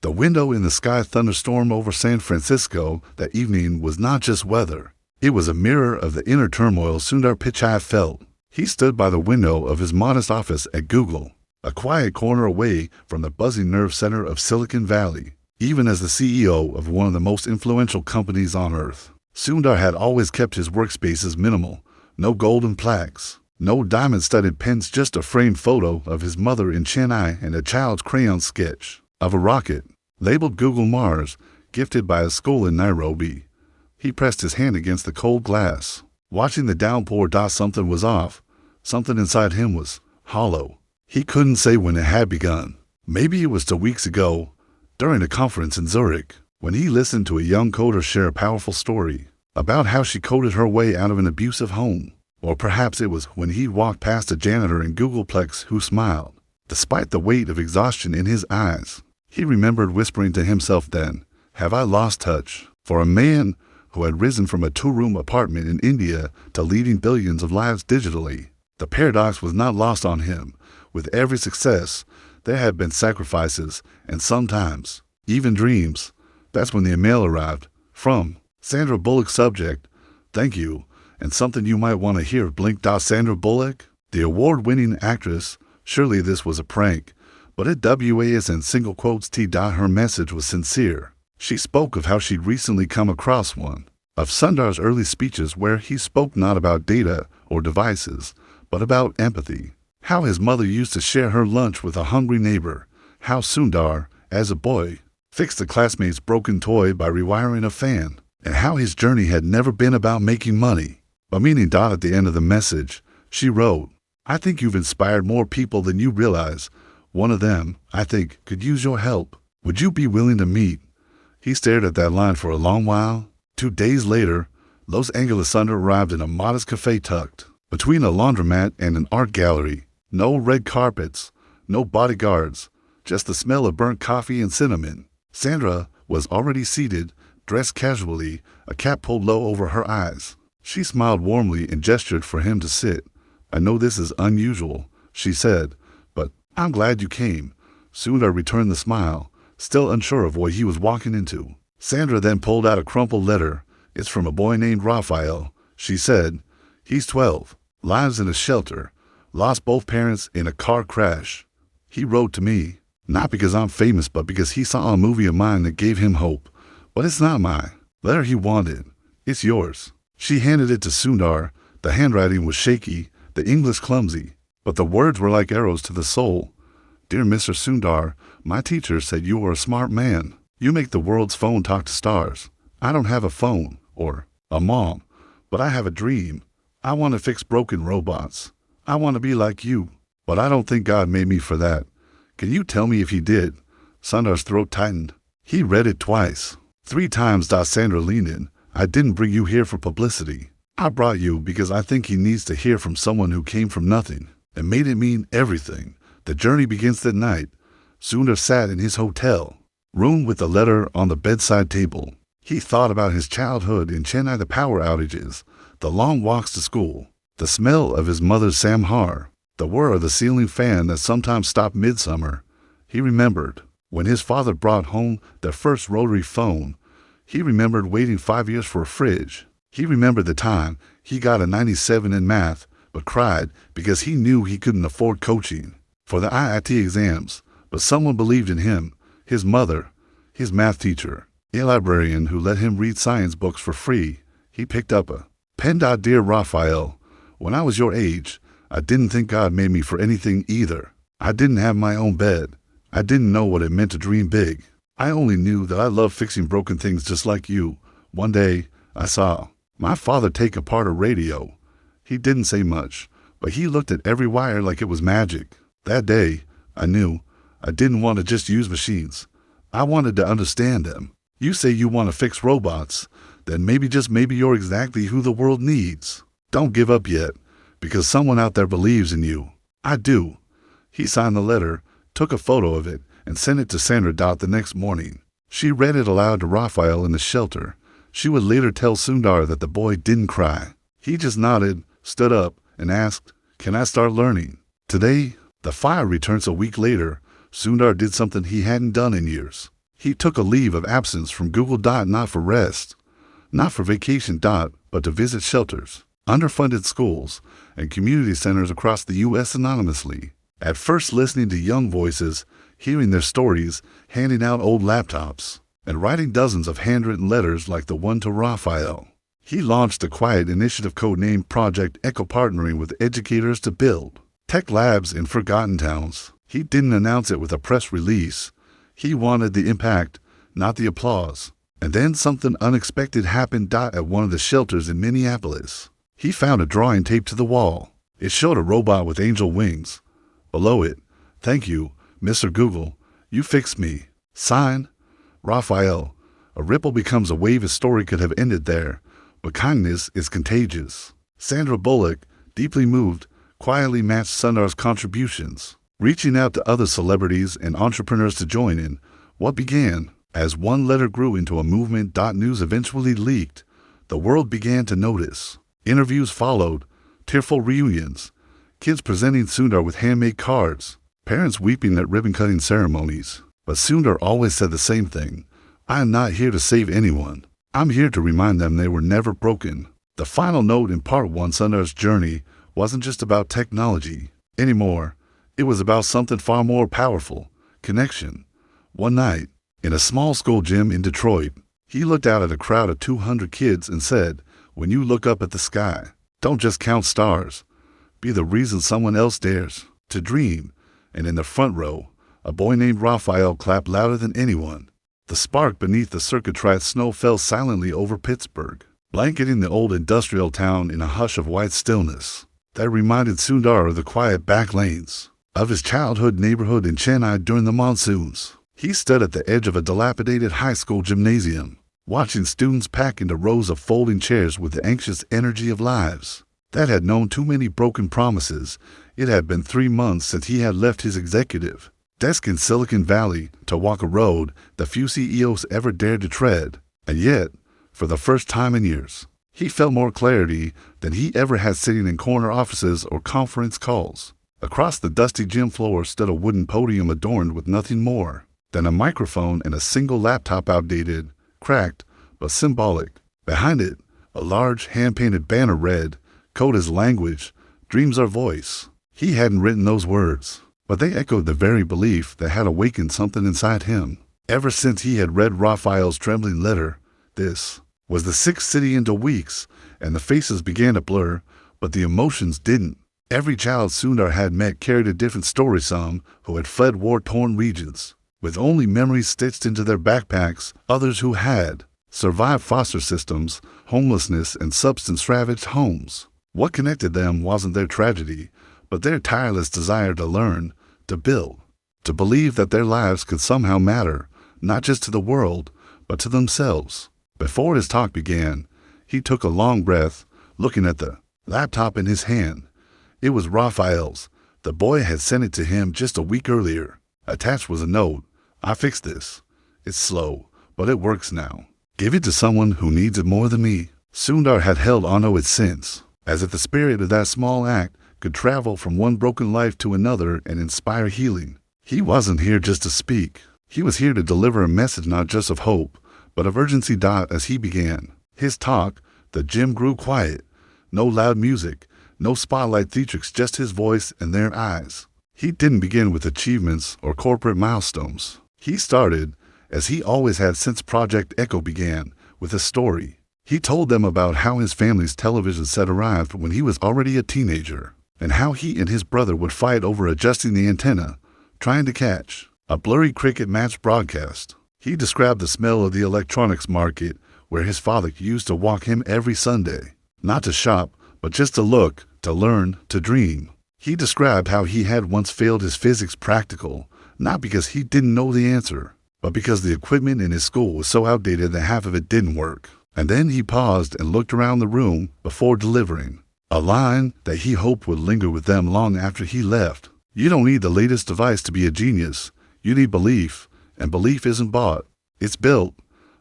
The window in the sky thunderstorm over San Francisco that evening was not just weather. It was a mirror of the inner turmoil Sundar Pichai felt. He stood by the window of his modest office at Google, a quiet corner away from the buzzing nerve center of Silicon Valley. Even as the CEO of one of the most influential companies on earth, Sundar had always kept his workspaces minimal. No golden plaques, no diamond-studded pens, just a framed photo of his mother in Chennai and a child's crayon sketch of a rocket, labeled Google Mars, gifted by a school in Nairobi. He pressed his hand against the cold glass, watching the downpour. Something was off. Something inside him was hollow. He couldn't say when it had begun. Maybe it was 2 weeks ago, during a conference in Zurich, when he listened to a young coder share a powerful story about how she coded her way out of an abusive home. Or perhaps it was when he walked past a janitor in Googleplex who smiled, despite the weight of exhaustion in his eyes. He remembered whispering to himself then, "Have I lost touch?" For a man who had risen from a 2-room apartment in India to leading billions of lives digitally, the paradox was not lost on him. With every success, there had been sacrifices, and sometimes, even dreams. That's when the email arrived. From Sandra Bullock. Subject, "Thank you, and something you might want to hear." Blink. Sandra Bullock, the award-winning actress. Surely this was a prank, but at WAS in single quotes T. Her message was sincere. She spoke of how she'd recently come across one of Sundar's early speeches where he spoke not about data or devices, but about empathy. How his mother used to share her lunch with a hungry neighbor. How Sundar, as a boy, fixed a classmate's broken toy by rewiring a fan. And how his journey had never been about making money. But meaning. At the end of the message, she wrote, "I think you've inspired more people than you realize. One of them, I think, could use your help. Would you be willing to meet?" He stared at that line for a long while. 2 days later, Los Angeles Sundar arrived in a modest cafe tucked between a laundromat and an art gallery. No red carpets, no bodyguards, just the smell of burnt coffee and cinnamon. Sandra was already seated, dressed casually, a cap pulled low over her eyes. She smiled warmly and gestured for him to sit. "I know this is unusual," she said, "but I'm glad you came." Sundar returned the smile, still unsure of what he was walking into. Sandra then pulled out a crumpled letter. "It's from a boy named Raphael," she said. "He's 12, lives in a shelter, lost both parents in a car crash. He wrote to me, not because I'm famous, but because he saw a movie of mine that gave him hope. But it's not my letter he wanted. It's yours." She handed it to Sundar. The handwriting was shaky, the English clumsy, but the words were like arrows to the soul. "Dear Mr. Sundar, my teacher said you were a smart man. You make the world's phone talk to stars. I don't have a phone or a mom, but I have a dream. I want to fix broken robots. I want to be like you, but I don't think God made me for that. Can you tell me if he did?" Sundar's throat tightened. He read it twice. 3 times. Sandra leaned in. "I didn't bring you here for publicity. I brought you because I think he needs to hear from someone who came from nothing and made it mean everything. The journey begins that night." Sundar sat in his hotel room with the letter on the bedside table. He thought about his childhood in Chennai, the power outages, the long walks to school, the smell of his mother's samhar, the whir of the ceiling fan that sometimes stopped midsummer. He remembered when his father brought home their first rotary phone. He remembered waiting 5 years for a fridge. He remembered the time he got a 97 in math, but cried because he knew he couldn't afford coaching for the IIT exams. But someone believed in him, his mother, his math teacher, a librarian who let him read science books for free. He picked up a pen. "Dear Raphael, when I was your age, I didn't think God made me for anything either. I didn't have my own bed. I didn't know what it meant to dream big. I only knew that I loved fixing broken things just like you. One day, I saw my father take apart a radio. He didn't say much, but he looked at every wire like it was magic. That day, I knew I didn't want to just use machines. I wanted to understand them. You say you want to fix robots, then maybe, just maybe, you're exactly who the world needs. Don't give up yet, because someone out there believes in you. I do." He signed the letter, took a photo of it, and sent it to Sandra. The next morning, she read it aloud to Raphael in the shelter. She would later tell Sundar that the boy didn't cry. He just nodded, stood up, and asked, "Can I start learning?" Today, the fire returns. A week later, Sundar did something he hadn't done in years. He took a leave of absence from Google. Not for rest, not for vacation. But to visit shelters, underfunded schools, and community centers across the U.S. anonymously. At first listening to young voices, hearing their stories, handing out old laptops, and writing dozens of handwritten letters like the one to Raphael. He launched a quiet initiative codenamed Project Echo, partnering with educators to build tech labs in forgotten towns. He didn't announce it with a press release. He wanted the impact, not the applause. And then something unexpected happened. At one of the shelters in Minneapolis, he found a drawing taped to the wall. It showed a robot with angel wings. Below it, "Thank you, Mr. Google. You fixed me. Sign, Raphael." A ripple becomes a wave. His story could have ended there, but kindness is contagious. Sandra Bullock, deeply moved, quietly matched Sundar's contributions, reaching out to other celebrities and entrepreneurs to join in. What began as one letter grew into a movement. News eventually leaked. The world began to notice. Interviews followed, tearful reunions, kids presenting Sundar with handmade cards, parents weeping at ribbon-cutting ceremonies. But Sundar always said the same thing: "I am not here to save anyone. I'm here to remind them they were never broken." The final note in part one, Sundar's journey wasn't just about technology anymore. It was about something far more powerful: connection. One night, in a small school gym in Detroit, he looked out at a crowd of 200 kids and said, "When you look up at the sky, don't just count stars. Be the reason someone else dares to dream." And in the front row, a boy named Raphael clapped louder than anyone. The spark beneath the circuitry snow fell silently over Pittsburgh, blanketing the old industrial town in a hush of white stillness that reminded Sundar of the quiet back lanes of his childhood neighborhood in Chennai during the monsoons. He stood at the edge of a dilapidated high school gymnasium, watching students pack into rows of folding chairs with the anxious energy of lives that had known too many broken promises. It had been 3 months since he had left his executive desk in Silicon Valley to walk a road that few CEOs ever dared to tread. And yet, for the first time in years, he felt more clarity than he ever had sitting in corner offices or conference calls. Across the dusty gym floor stood a wooden podium adorned with nothing more than a microphone and a single laptop, outdated, cracked, but symbolic. Behind it, a large hand-painted banner read, "Code is language, dreams are voice." He hadn't written those words, but they echoed the very belief that had awakened something inside him. Ever since he had read Raphael's trembling letter, this was the sixth city into weeks, and the faces began to blur, but the emotions didn't. Every child Sundar had met carried a different story. Some who had fled war-torn regions, with only memories stitched into their backpacks. Others who had survived foster systems, homelessness, and substance-ravaged homes. What connected them wasn't their tragedy, but their tireless desire to learn, to build, to believe that their lives could somehow matter, not just to the world, but to themselves. Before his talk began, he took a long breath, looking at the laptop in his hand. It was Raphael's. The boy had sent it to him just a week earlier. Attached was a note: "I fixed this. It's slow, but it works now. Give it to someone who needs it more than me." Sundar had held onto it since, as if the spirit of that small act could travel from one broken life to another and inspire healing. He wasn't here just to speak. He was here to deliver a message not just of hope, but of urgency. As he began his talk, the gym grew quiet. No loud music, no spotlight theatrics, just his voice and their eyes. He didn't begin with achievements or corporate milestones. He started, as he always had since Project Echo began, with a story. He told them about how his family's television set arrived when he was already a teenager, and how he and his brother would fight over adjusting the antenna, trying to catch a blurry cricket-match broadcast. He described the smell of the electronics market, where his father used to walk him every Sunday, not to shop, but just to look, to learn, to dream. He described how he had once failed his physics practical, not because he didn't know the answer, but because the equipment in his school was so outdated that half of it didn't work. And then he paused and looked around the room before delivering a line that he hoped would linger with them long after he left. "You don't need the latest device to be a genius. You need belief, and belief isn't bought. It's built."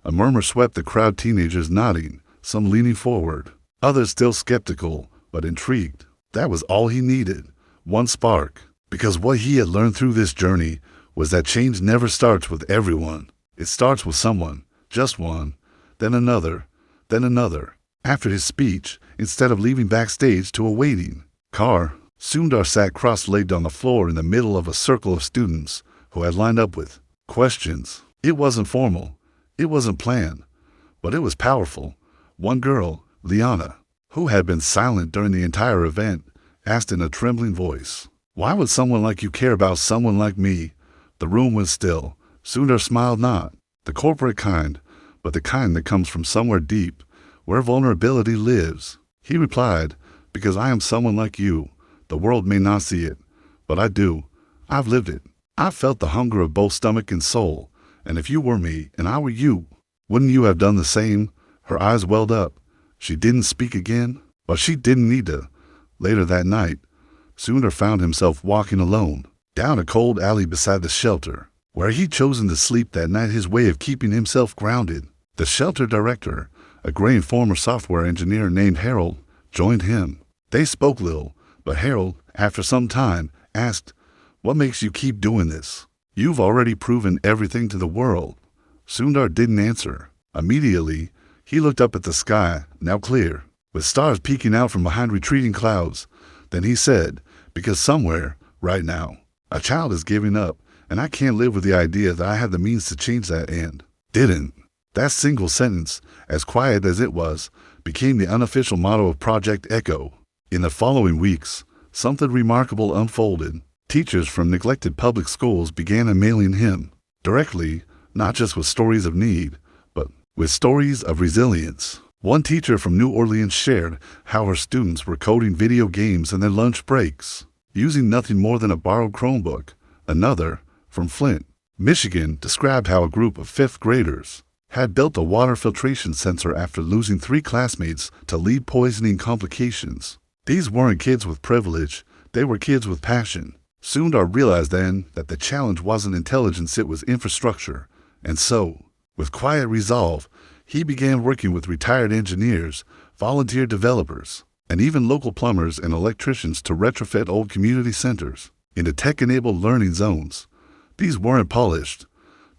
A murmur swept the crowd, teenagers nodding, some leaning forward, others still skeptical, but intrigued. That was all he needed, one spark. Because what he had learned through this journey was that change never starts with everyone. It starts with someone, just one, then another, then another. After his speech, instead of leaving backstage to a waiting car, Sundar sat cross-legged on the floor in the middle of a circle of students who had lined up with questions. It wasn't formal, it wasn't planned, but it was powerful. One girl, Liana, who had been silent during the entire event, asked in a trembling voice, "Why would someone like you care about someone like me?" The room was still. Sundar smiled, not the corporate kind, but the kind that comes from somewhere deep, where vulnerability lives. He replied, "Because I am someone like you. The world may not see it, but I do. I've lived it. I've felt the hunger of both stomach and soul. And if you were me and I were you, wouldn't you have done the same?" Her eyes welled up. She didn't speak again, but she didn't need to. Later that night, Sundar found himself walking alone down a cold alley beside the shelter, where he'd chosen to sleep that night, his way of keeping himself grounded. The shelter director, a gray and former software engineer named Harold, joined him. They spoke little, but Harold, after some time, asked, "What makes you keep doing this? You've already proven everything to the world." Sundar didn't answer. Immediately, he looked up at the sky, now clear, with stars peeking out from behind retreating clouds. Then he said, "Because somewhere, right now, a child is giving up, and I can't live with the idea that I have the means to change that and didn't." That single sentence, as quiet as it was, became the unofficial motto of Project Echo. In the following weeks, something remarkable unfolded. Teachers from neglected public schools began emailing him directly, not just with stories of need, but with stories of resilience. One teacher from New Orleans shared how her students were coding video games in their lunch breaks, using nothing more than a borrowed Chromebook. Another, from Flint, Michigan, described how a group of fifth graders had built a water filtration sensor after losing 3 classmates to lead poisoning complications. These weren't kids with privilege, they were kids with passion. Sundar realized then that the challenge wasn't intelligence, it was infrastructure. And so, with quiet resolve, he began working with retired engineers, volunteer developers, and even local plumbers and electricians to retrofit old community centers into tech-enabled learning zones. These weren't polished.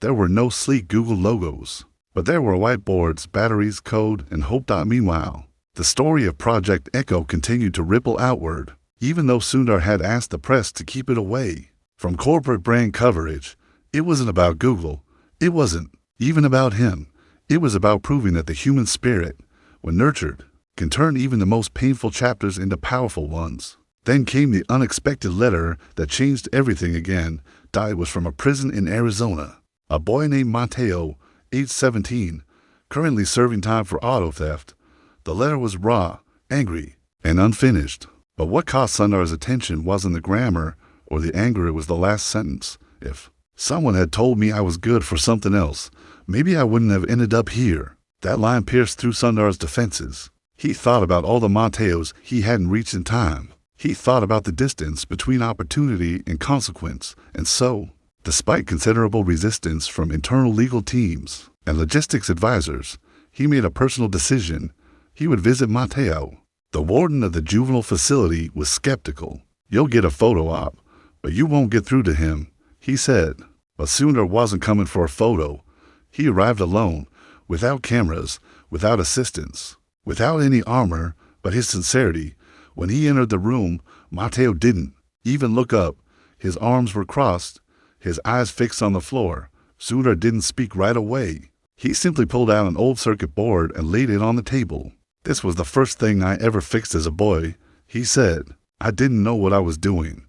There were no sleek Google logos, but there were whiteboards, batteries, code, and hope. Meanwhile, the story of Project Echo continued to ripple outward, even though Sundar had asked the press to keep it away from corporate brand coverage. It wasn't about Google. It wasn't even about him. It was about proving that the human spirit, when nurtured, can turn even the most painful chapters into powerful ones. Then came the unexpected letter that changed everything again. It was from a prison in Arizona. A boy named Mateo, age 17, currently serving time for auto theft. The letter was raw, angry, and unfinished. But what caught Sundar's attention wasn't the grammar or the anger, it was the last sentence. "If someone had told me I was good for something else, maybe I wouldn't have ended up here." That line pierced through Sundar's defenses. He thought about all the Mateos he hadn't reached in time. He thought about the distance between opportunity and consequence. And so, despite considerable resistance from internal legal teams and logistics advisors, he made a personal decision. He would visit Mateo. The warden of the juvenile facility was skeptical. "You'll get a photo op, but you won't get through to him," he said. But Sundar wasn't coming for a photo. He arrived alone, without cameras, without assistance, without any armor, but his sincerity. When he entered the room, Mateo didn't even look up. His arms were crossed, his eyes fixed on the floor. Sundar didn't speak right away. He simply pulled out an old circuit board and laid it on the table. "This was the first thing I ever fixed as a boy," he said. "I didn't know what I was doing,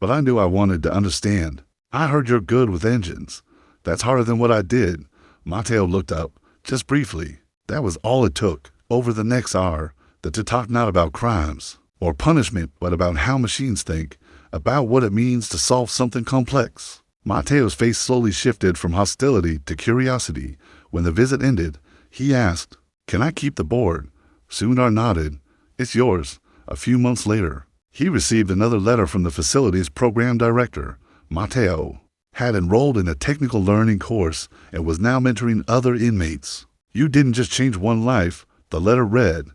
but I knew I wanted to understand. I heard you're good with engines. That's harder than what I did." Mateo looked up, just briefly. That was all it took. Over the next hour, to talk not about crimes or punishment, but about how machines think, about what it means to solve something complex. Mateo's face slowly shifted from hostility to curiosity. When the visit ended, he asked, "Can I keep the board?" Sundar nodded. "It's yours." A few months later, he received another letter from the facility's program director. Mateo had enrolled in a technical learning course and was now mentoring other inmates. "You didn't just change one life," the letter read.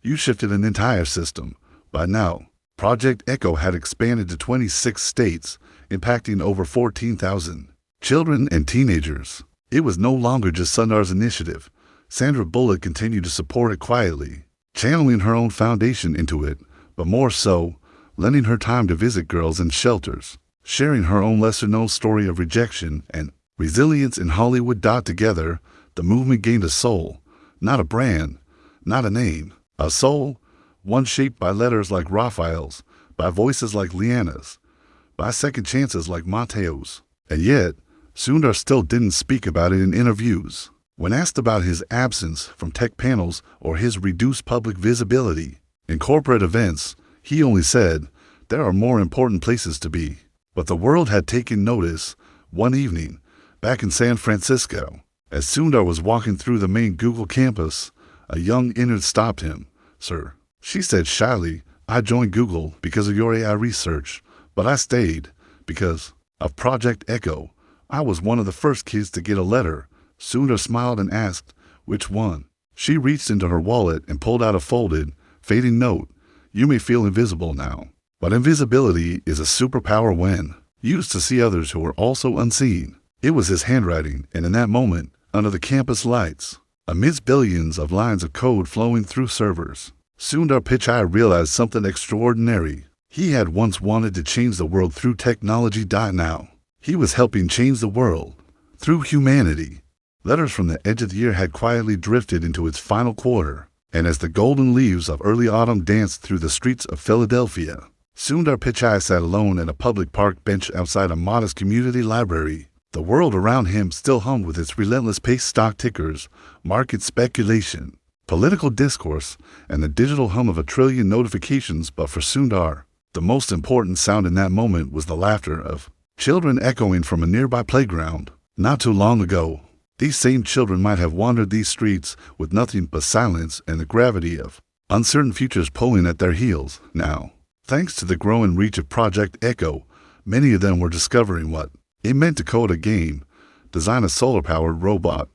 "You shifted an entire system." By now, Project Echo had expanded to 26 states, impacting over 14,000 children and teenagers. It was no longer just Sundar's initiative. Sandra Bullock continued to support it quietly, channeling her own foundation into it, but more so, lending her time to visit girls in shelters, sharing her own lesser-known story of rejection and resilience in Hollywood. Together, the movement gained a soul, not a brand, not a name, a soul, one shaped by letters like Raphael's, by voices like Leanna's, by second chances like Mateo's. And yet, Sundar still didn't speak about it in interviews. When asked about his absence from tech panels or his reduced public visibility in corporate events, he only said, "There are more important places to be." But the world had taken notice one evening, back in San Francisco. As Sundar was walking through the main Google campus, a young intern stopped him. "Sir," she said shyly, "I joined Google because of your AI research, but I stayed because of Project Echo. I was one of the first kids to get a letter." Sundar smiled and asked, "Which one?" She reached into her wallet and pulled out a folded, fading note. "You may feel invisible now, but invisibility is a superpower when used to see others who are also unseen." It was his handwriting, and in that moment, under the campus lights, amidst billions of lines of code flowing through servers, Sundar Pichai realized something extraordinary. He had once wanted to change the world through technology. Now, he was helping change the world through humanity. Letters from the edge of the year had quietly drifted into its final quarter, and as the golden leaves of early autumn danced through the streets of Philadelphia, Sundar Pichai sat alone at a public park bench outside a modest community library. The world around him still hummed with its relentless pace: stock tickers, market speculation, political discourse, and the digital hum of a trillion notifications. But for Sundar, the most important sound in that moment was the laughter of children echoing from a nearby playground. Not too long ago, these same children might have wandered these streets with nothing but silence and the gravity of uncertain futures pulling at their heels. Now, thanks to the growing reach of Project Echo, many of them were discovering what it meant to code a game, design a solar-powered robot,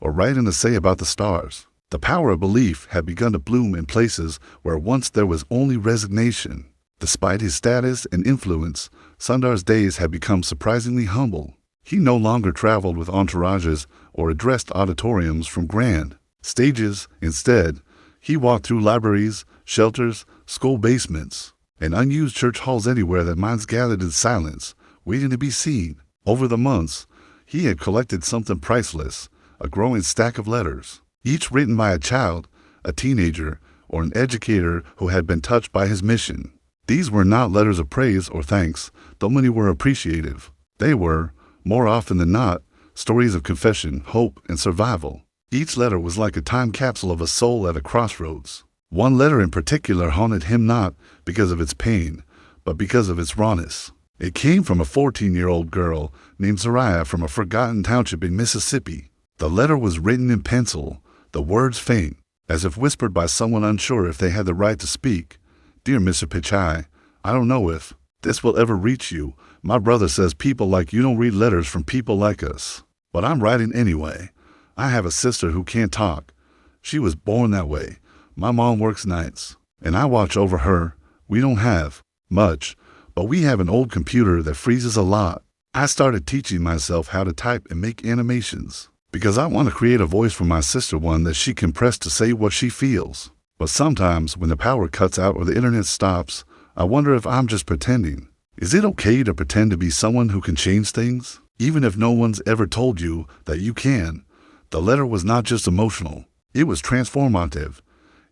or write an essay about the stars. The power of belief had begun to bloom in places where once there was only resignation. Despite his status and influence, Sundar's days had become surprisingly humble. He no longer traveled with entourages or addressed auditoriums from grand stages. Instead, he walked through libraries, shelters, school basements, and unused church halls, anywhere that minds gathered in silence, waiting to be seen. Over the months, he had collected something priceless, a growing stack of letters, each written by a child, a teenager, or an educator who had been touched by his mission. These were not letters of praise or thanks, though many were appreciative. They were, more often than not, stories of confession, hope, and survival. Each letter was like a time capsule of a soul at a crossroads. One letter in particular haunted him, not because of its pain, but because of its rawness. It came from a 14-year-old girl named Zariah from a forgotten township in Mississippi. The letter was written in pencil, the words faint, as if whispered by someone unsure if they had the right to speak. "Dear Mr. Pichai, I don't know if this will ever reach you. My brother says people like you don't read letters from people like us. But I'm writing anyway. I have a sister who can't talk. She was born that way. My mom works nights, and I watch over her. We don't have much, but we have an old computer that freezes a lot. I started teaching myself how to type and make animations because I want to create a voice for my sister, one that she can press to say what she feels. But sometimes when the power cuts out or the internet stops, I wonder if I'm just pretending. Is it okay to pretend to be someone who can change things, even if no one's ever told you that you can?" The letter was not just emotional. It was transformative.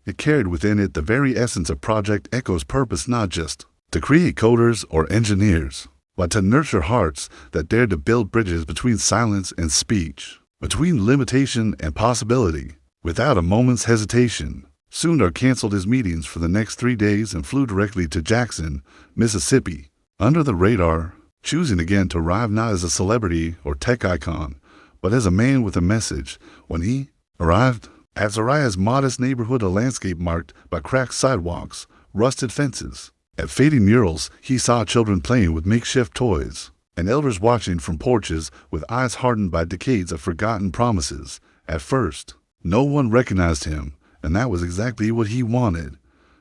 It carried within it the very essence of Project Echo's purpose, not just to create coders or engineers, but to nurture hearts that dared to build bridges between silence and speech, between limitation and possibility. Without a moment's hesitation, Sundar canceled his meetings for the next 3 days and flew directly to Jackson, Mississippi, under the radar, choosing again to arrive not as a celebrity or tech icon, but as a man with a message. When he arrived at Zariah's modest neighborhood, a landscape marked by cracked sidewalks, rusted fences, and fading murals, he saw children playing with makeshift toys, and elders watching from porches with eyes hardened by decades of forgotten promises. At first, no one recognized him, and that was exactly what he wanted.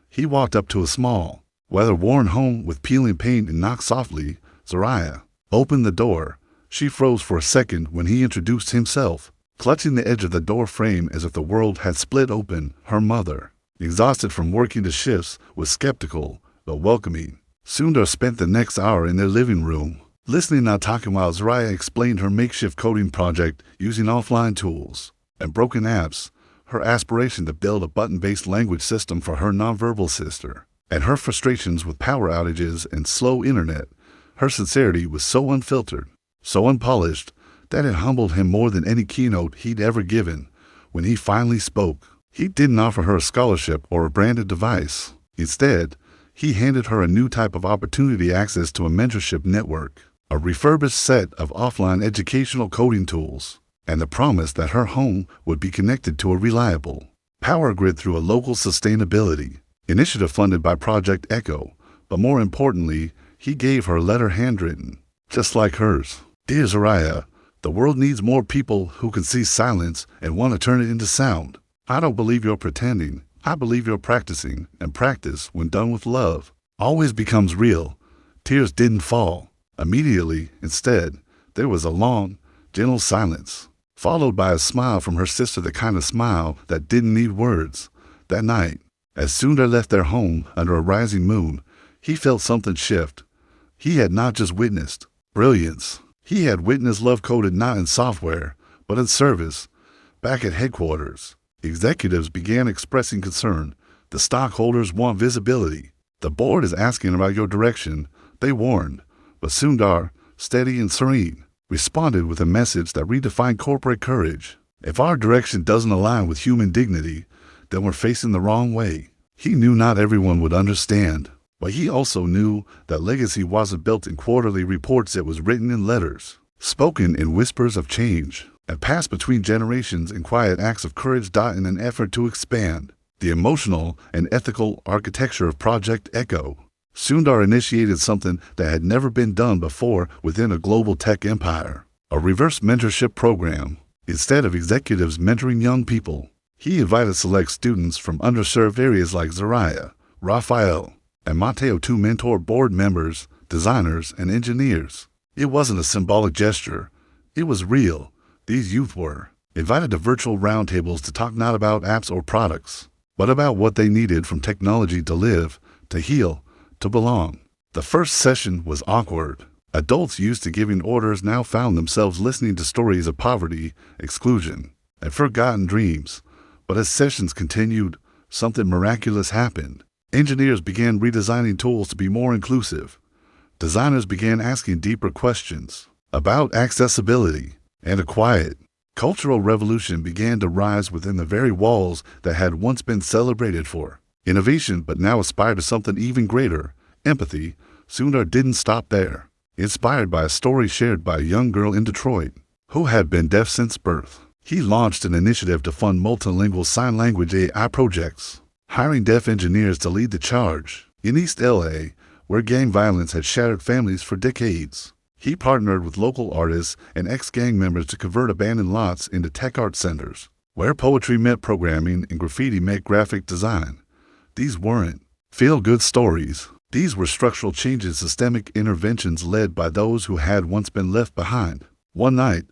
He walked up to a small, weather-worn home with peeling paint and knocked softly. Zariah opened the door. She froze for a second when he introduced himself, clutching the edge of the door frame as if the world had split open. Her mother, exhausted from working the shifts, was skeptical but welcoming. Sundar spent the next hour in their living room, listening and talking while Zaraya explained her makeshift coding project using offline tools and broken apps, her aspiration to build a button-based language system for her nonverbal sister, and her frustrations with power outages and slow internet. Her sincerity was so unfiltered, so unpolished, that it humbled him more than any keynote he'd ever given. When he finally spoke, he didn't offer her a scholarship or a branded device. Instead, he handed her a new type of opportunity: access to a mentorship network, a refurbished set of offline educational coding tools, and the promise that her home would be connected to a reliable power grid through a local sustainability initiative funded by Project Echo. But more importantly, he gave her a letter handwritten, just like hers. Dear Zaraya, the world needs more people who can see silence and want to turn it into sound. I don't believe you're pretending. I believe you're practicing, and practice, when done with love, always becomes real. Tears didn't fall immediately. Instead, there was a long, gentle silence, followed by a smile from her sister, the kind of smile that didn't need words. That night, as Sundar left their home under a rising moon, he felt something shift. He had not just witnessed brilliance. He had witnessed love coded not in software, but in service. Back at headquarters, executives began expressing concern. The stockholders want visibility. The board is asking about your direction, they warned. But Sundar, steady and serene, responded with a message that redefined corporate courage. If our direction doesn't align with human dignity, then we're facing the wrong way. He knew not everyone would understand, but he also knew that legacy wasn't built in quarterly reports. It was written in letters, spoken in whispers of change, and passed between generations in quiet acts of courage. In an effort to expand the emotional and ethical architecture of Project Echo, Sundar initiated something that had never been done before within a global tech empire: a reverse mentorship program. Instead of executives mentoring young people, he invited select students from underserved areas like Zaraya, Raphael, and Mateo to mentor board members, designers, and engineers. It wasn't a symbolic gesture. It was real. These youth were invited to virtual roundtables to talk not about apps or products, but about what they needed from technology to live, to heal, to belong. The first session was awkward. Adults used to giving orders now found themselves listening to stories of poverty, exclusion, and forgotten dreams. But as sessions continued, something miraculous happened. Engineers began redesigning tools to be more inclusive. Designers began asking deeper questions about accessibility, and a quiet, cultural revolution began to rise within the very walls that had once been celebrated for innovation but now aspired to something even greater: empathy. Sundar didn't stop there. Inspired by a story shared by a young girl in Detroit who had been deaf since birth, he launched an initiative to fund multilingual sign language AI projects, hiring deaf engineers to lead the charge. In East LA, where gang violence had shattered families for decades, he partnered with local artists and ex-gang members to convert abandoned lots into tech art centers, where poetry met programming and graffiti met graphic design. These weren't feel-good stories. These were structural changes, systemic interventions led by those who had once been left behind. One night,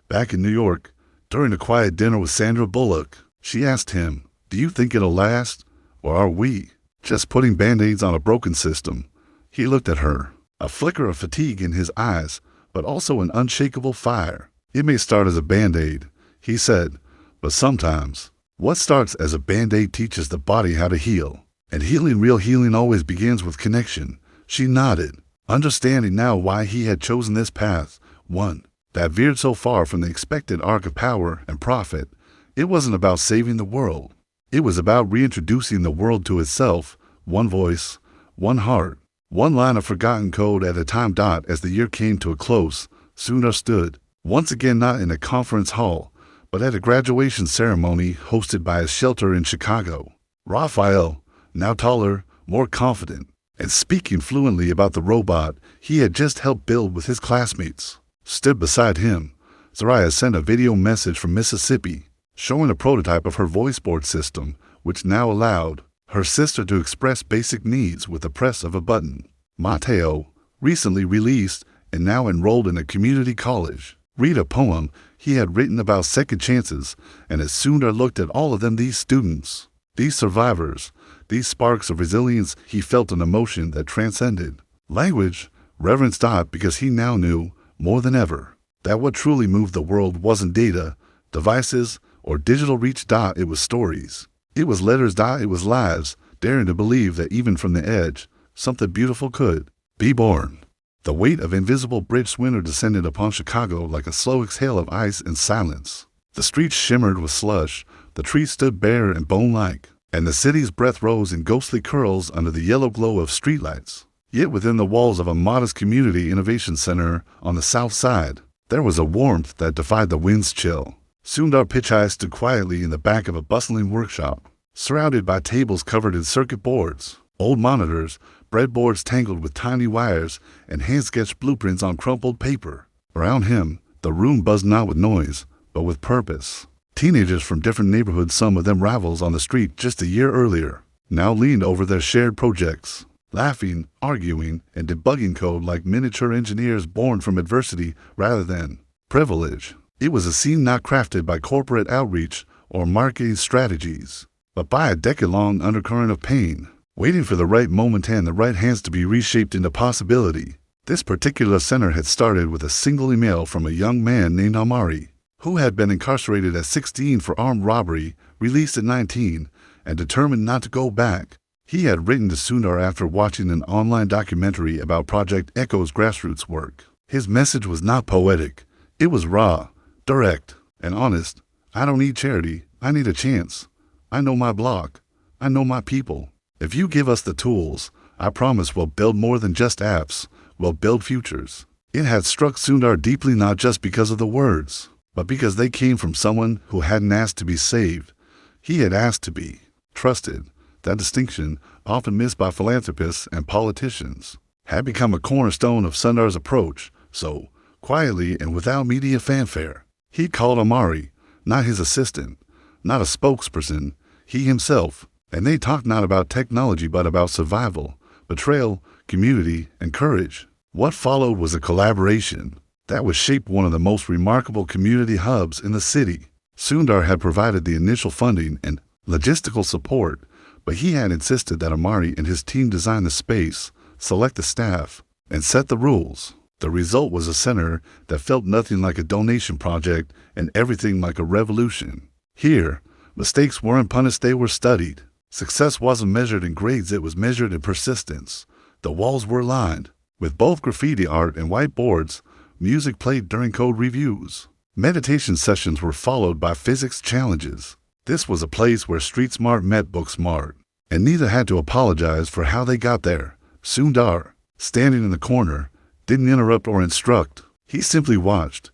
back in New York, during a quiet dinner with Sandra Bullock, she asked him, "Do you think it'll last? Or are we just putting band-aids on a broken system?" He looked at her, a flicker of fatigue in his eyes, but also an unshakable fire. "It may start as a band-aid," he said, "but sometimes what starts as a band-aid teaches the body how to heal. And healing, real healing, always begins with connection." She nodded, understanding now why he had chosen this path, one that veered so far from the expected arc of power and profit. It wasn't about saving the world. It was about reintroducing the world to itself, one voice, one heart, one line of forgotten code at a time. As the year came to a close, Sundar stood, once again not in a conference hall, but at a graduation ceremony hosted by his shelter in Chicago. Raphael, now taller, more confident, and speaking fluently about the robot he had just helped build with his classmates, stood beside him. Zaraya sent a video message from Mississippi, showing a prototype of her voice board system, which now allowed her sister to express basic needs with the press of a button. Mateo, recently released and now enrolled in a community college. Read a poem he had written about second chances, and as Sundar looked at all of them, these students, these survivors, these sparks of resilience, he felt an emotion that transcended language, reverence. Because he now knew, more than ever, that what truly moved the world wasn't data, devices, or digital reach. It was stories. It was letters. It was lives, daring to believe that even from the edge, something beautiful could be born. The weight of invisible bridge winter descended upon Chicago like a slow exhale of ice and silence. The streets shimmered with slush, the trees stood bare and bone-like, and the city's breath rose in ghostly curls under the yellow glow of streetlights. Yet within the walls of a modest community innovation center on the south side, there was a warmth that defied the wind's chill. Sundar Pichai stood quietly in the back of a bustling workshop, surrounded by tables covered in circuit boards, old monitors, breadboards tangled with tiny wires, and hand-sketched blueprints on crumpled paper. Around him, the room buzzed not with noise, but with purpose. Teenagers from different neighborhoods, some of them rivals on the street just a year earlier, now leaned over their shared projects, laughing, arguing, and debugging code like miniature engineers born from adversity rather than privilege. It was a scene not crafted by corporate outreach or marketing strategies, but by a decade-long undercurrent of pain, waiting for the right moment and the right hands to be reshaped into possibility. This particular center had started with a single email from a young man named Amari, who had been incarcerated at 16 for armed robbery, released at 19, and determined not to go back. He had written to Sundar after watching an online documentary about Project Echo's grassroots work. His message was not poetic. It was raw, direct, and honest. I don't need charity. I need a chance. I know my block. I know my people. If you give us the tools, I promise we'll build more than just apps. We'll build futures. It had struck Sundar deeply, not just because of the words, but because they came from someone who hadn't asked to be saved. He had asked to be trusted. That distinction, often missed by philanthropists and politicians, had become a cornerstone of Sundar's approach. So, quietly and without media fanfare, he called Amari, not his assistant, not a spokesperson, he himself, and they talked not about technology but about survival, betrayal, community, and courage. What followed was a collaboration that would shape one of the most remarkable community hubs in the city. Sundar had provided the initial funding and logistical support, but he had insisted that Amari and his team design the space, select the staff, and set the rules. The result was a center that felt nothing like a donation project and everything like a revolution. Here, mistakes weren't punished, they were studied. Success wasn't measured in grades, it was measured in persistence. The walls were lined with both graffiti art and whiteboards. Music played during code reviews. Meditation sessions were followed by physics challenges. This was a place where street smart met book smart, and neither had to apologize for how they got there. Sundar, standing in the corner, didn't interrupt or instruct. He simply watched.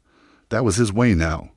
That was his way now.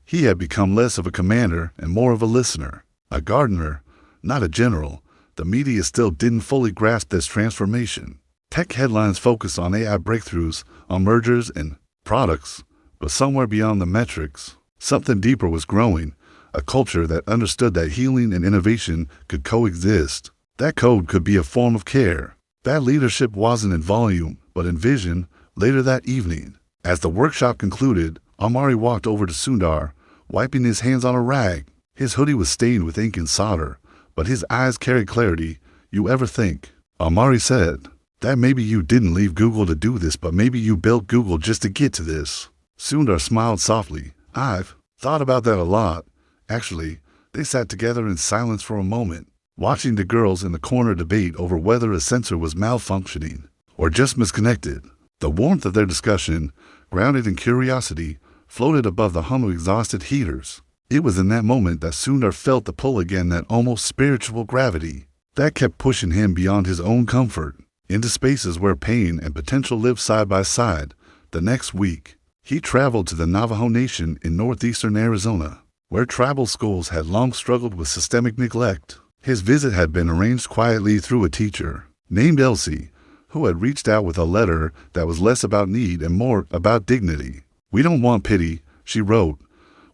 He had become less of a commander and more of a listener, a gardener, not a general. The media still didn't fully grasp this transformation. Tech headlines focused on AI breakthroughs, on mergers and products, but somewhere beyond the metrics, something deeper was growing, a culture that understood that healing and innovation could coexist. That code could be a form of care. That leadership wasn't in volume, but in vision. Later that evening, as the workshop concluded, Amari walked over to Sundar, wiping his hands on a rag. His hoodie was stained with ink and solder, but his eyes carried clarity. You ever think, Amari said, that maybe you didn't leave Google to do this, but maybe you built Google just to get to this? Sundar smiled softly. I've thought about that a lot. Actually, they sat together in silence for a moment, watching the girls in the corner debate over whether a sensor was malfunctioning or just misconnected. The warmth of their discussion, grounded in curiosity, floated above the hum of exhausted heaters. It was in that moment that Sundar felt the pull again, that almost spiritual gravity that kept pushing him beyond his own comfort, into spaces where pain and potential lived side by side. The next week, he traveled to the Navajo Nation in northeastern Arizona, where tribal schools had long struggled with systemic neglect. His visit had been arranged quietly through a teacher named Elsie, who had reached out with a letter that was less about need and more about dignity. We don't want pity, she wrote.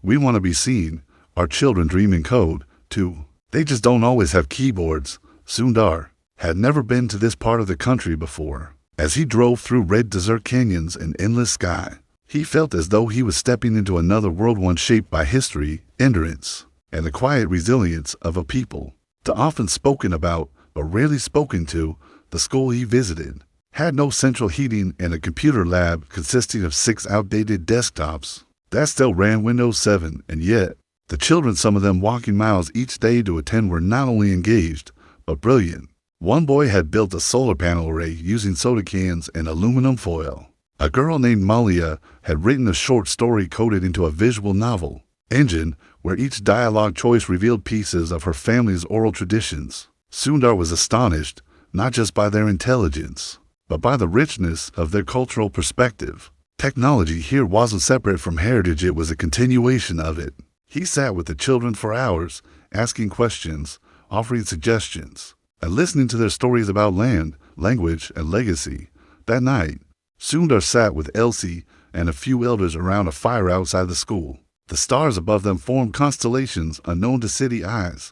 We want to be seen. Our children dream in code, too. They just don't always have keyboards. Sundar had never been to this part of the country before, As he drove through red desert canyons and endless sky, he felt as though he was stepping into another world, one shaped by history, endurance, and the quiet resilience of a people. The often spoken about, but rarely spoken to, the school he visited had no central heating and a computer lab consisting of 6 outdated desktops that still ran Windows 7, and yet, the children, some of them walking miles each day to attend, were not only engaged, but brilliant. One boy had built a solar panel array using soda cans and aluminum foil. A girl named Malia had written a short story coded into a visual novel engine where each dialogue choice revealed pieces of her family's oral traditions. Sundar was astonished, not just by their intelligence, but by the richness of their cultural perspective. Technology here wasn't separate from heritage, it was a continuation of it. He sat with the children for hours, asking questions, offering suggestions, and listening to their stories about land, language, and legacy. That night, Sundar sat with Elsie and a few elders around a fire outside the school. The stars above them formed constellations unknown to city eyes.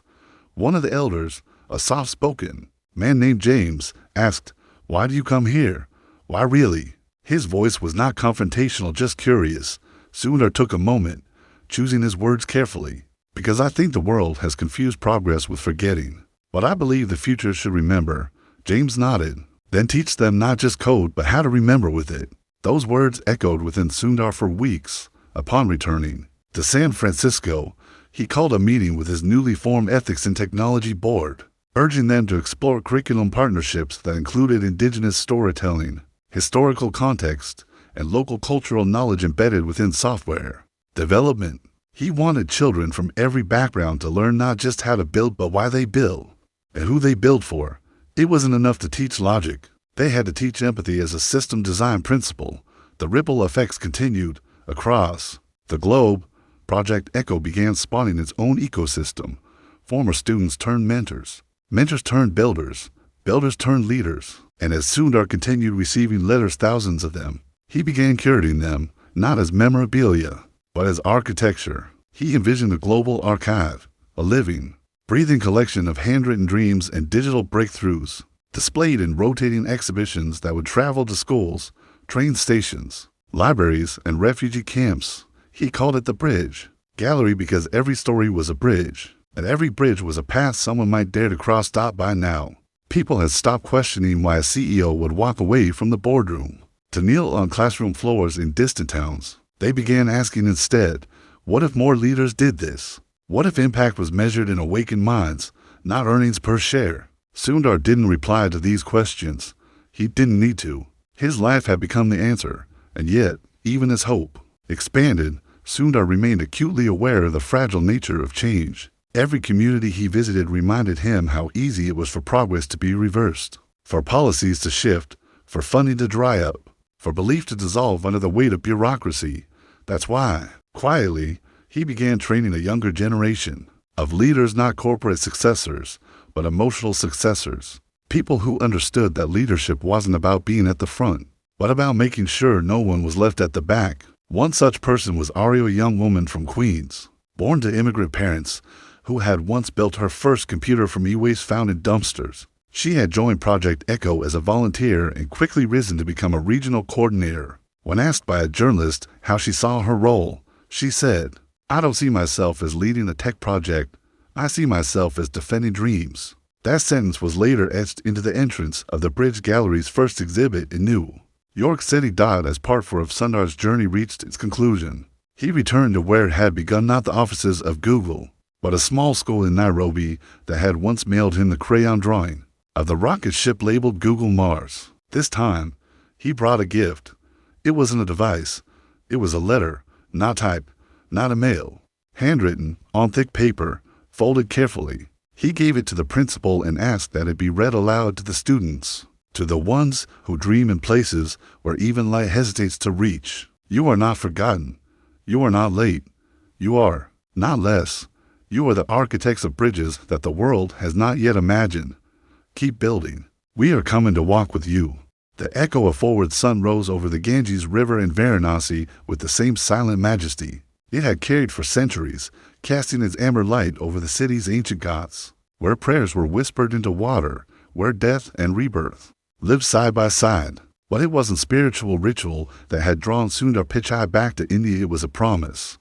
One of the elders, a soft-spoken man named James, asked, "Why do you come here? Why really?" His voice was not confrontational, just curious. Sundar took a moment, choosing his words carefully. "Because I think the world has confused progress with forgetting. But I believe the future should remember." James nodded. "Then teach them not just code, but how to remember with it." Those words echoed within Sundar for weeks. Upon returning to San Francisco, he called a meeting with his newly formed Ethics and Technology Board, urging them to explore curriculum partnerships that included indigenous storytelling, historical context, and local cultural knowledge embedded within software development. He wanted children from every background to learn not just how to build, but why they build and who they build for. It wasn't enough to teach logic. They had to teach empathy as a system design principle. The ripple effects continued across the globe. Project Echo began spawning its own ecosystem. Former students turned mentors, mentors turned builders, builders turned leaders. And as Sundar continued receiving letters, thousands of them, he began curating them, not as memorabilia, but as architecture. He envisioned a global archive, a living, breathing collection of handwritten dreams and digital breakthroughs, displayed in rotating exhibitions that would travel to schools, train stations, libraries, and refugee camps. He called it the Bridge Gallery because every story was a bridge, and every bridge was a path someone might dare to cross. By now, people had stopped questioning why a CEO would walk away from the boardroom to kneel on classroom floors in distant towns. They began asking instead, what if more leaders did this? What if impact was measured in awakened minds, not earnings per share? Sundar didn't reply to these questions. He didn't need to. His life had become the answer, and yet, even as hope expanded, Sundar remained acutely aware of the fragile nature of change. Every community he visited reminded him how easy it was for progress to be reversed, for policies to shift, for funding to dry up, for belief to dissolve under the weight of bureaucracy. That's why, quietly, he began training a younger generation of leaders, not corporate successors, but emotional successors. People who understood that leadership wasn't about being at the front, but about making sure no one was left at the back. One such person was Ario, a young woman from Queens, born to immigrant parents, who had once built her first computer from e-waste found in dumpsters. She had joined Project Echo as a volunteer and quickly risen to become a regional coordinator. When asked by a journalist how she saw her role, she said, "I don't see myself as leading a tech project. I see myself as defending dreams." That sentence was later etched into the entrance of the Bridge Gallery's first exhibit in New York City. As part 4 of Sundar's journey reached its conclusion, he returned to where it had begun, not the offices of Google, but a small school in Nairobi that had once mailed him the crayon drawing of the rocket ship labeled Google Mars. This time, he brought a gift. It wasn't a device. It was a letter, not typed, not a mail, handwritten, on thick paper, folded carefully. He gave it to the principal and asked that it be read aloud to the students, to the ones who dream in places where even light hesitates to reach. You are not forgotten. You are not late. You are not less. You are the architects of bridges that the world has not yet imagined. Keep building. We are coming to walk with you. The echo of forward sun rose over the Ganges River in Varanasi with the same silent majesty it had carried for centuries, casting its amber light over the city's ancient ghats, where prayers were whispered into water, where death and rebirth lived side by side. But it wasn't spiritual ritual that had drawn Sundar Pichai back to India. It was a promise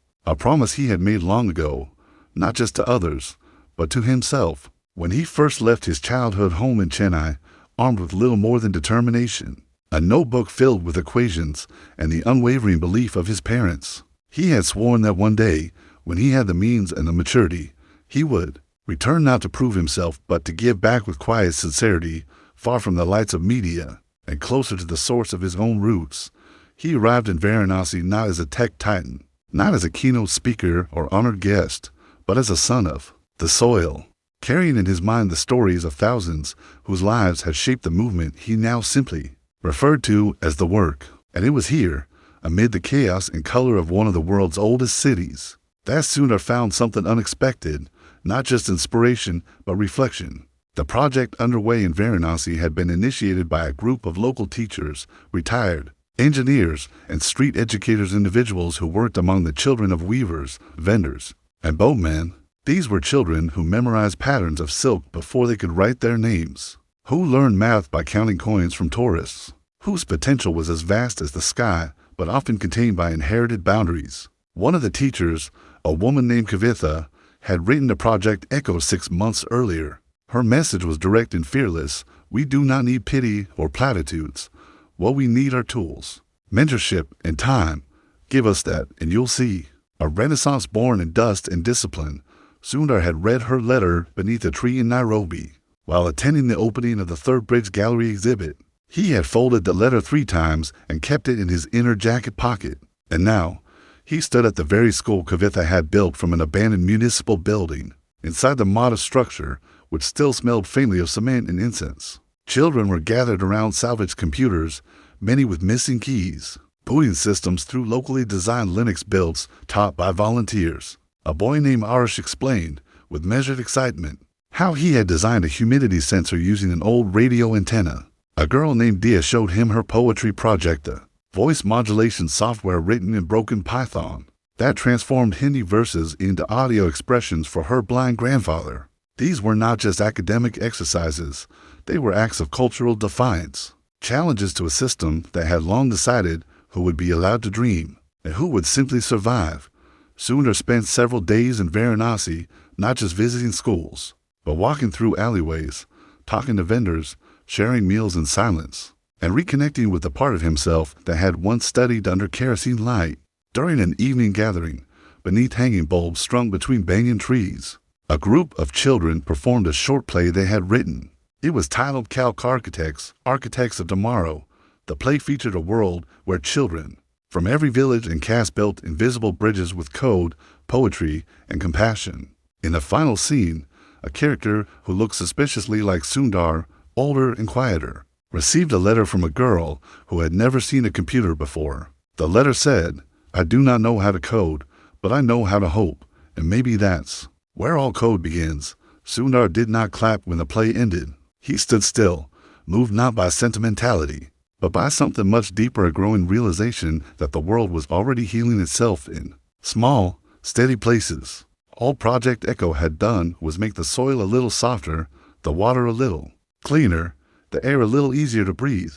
he had made long ago, not just to others, but to himself. When he first left his childhood home in Chennai, armed with little more than determination, a notebook filled with equations, and the unwavering belief of his parents, he had sworn that one day, when he had the means and the maturity, he would return not to prove himself, but to give back with quiet sincerity, far from the lights of media, and closer to the source of his own roots. He arrived in Varanasi not as a tech titan, not as a keynote speaker or honored guest, but as a son of the soil, carrying in his mind the stories of thousands whose lives had shaped the movement he now simply referred to as the work. And it was here, amid the chaos and color of one of the world's oldest cities, that Sundar found something unexpected, not just inspiration, but reflection. The project underway in Varanasi had been initiated by a group of local teachers, retired engineers, and street educators, individuals who worked among the children of weavers, vendors, and boatmen. These were children who memorized patterns of silk before they could write their names, who learned math by counting coins from tourists, whose potential was as vast as the sky, but often contained by inherited boundaries. One of the teachers, a woman named Kavitha, had written the Project Echo 6 months earlier. Her message was direct and fearless. We do not need pity or platitudes. What we need are tools, mentorship, and time. Give us that, and you'll see. A renaissance born in dust and discipline, Sundar had read her letter beneath a tree in Nairobi, while attending the opening of the Third Bridge Gallery exhibit. He had folded the letter 3 times and kept it in his inner jacket pocket. And now, he stood at the very school Kavitha had built from an abandoned municipal building. Inside the modest structure, which still smelled faintly of cement and incense, children were gathered around salvaged computers, many with missing keys, booting systems through locally designed Linux builds taught by volunteers. A boy named Arish explained, with measured excitement, how he had designed a humidity sensor using an old radio antenna. A girl named Dia showed him her poetry project, a voice modulation software written in broken Python that transformed Hindi verses into audio expressions for her blind grandfather. These were not just academic exercises, they were acts of cultural defiance, challenges to a system that had long decided who would be allowed to dream and who would simply survive. Sundar spent several days in Varanasi, not just visiting schools, but walking through alleyways, talking to vendors, sharing meals in silence, and reconnecting with the part of himself that had once studied under kerosene light. During an evening gathering, beneath hanging bulbs strung between banyan trees, a group of children performed a short play they had written. It was titled Calc Architects, Architects of Tomorrow. The play featured a world where children from every village and caste built invisible bridges with code, poetry, and compassion. In the final scene, a character who looked suspiciously like Sundar, older and quieter, received a letter from a girl who had never seen a computer before. The letter said, "I do not know how to code, but I know how to hope, and maybe that's where all code begins." Sundar did not clap when the play ended. He stood still, moved not by sentimentality, but by something much deeper, a growing realization that the world was already healing itself in small, steady places. All Project Echo had done was make the soil a little softer, the water a little cleaner, the air a little easier to breathe.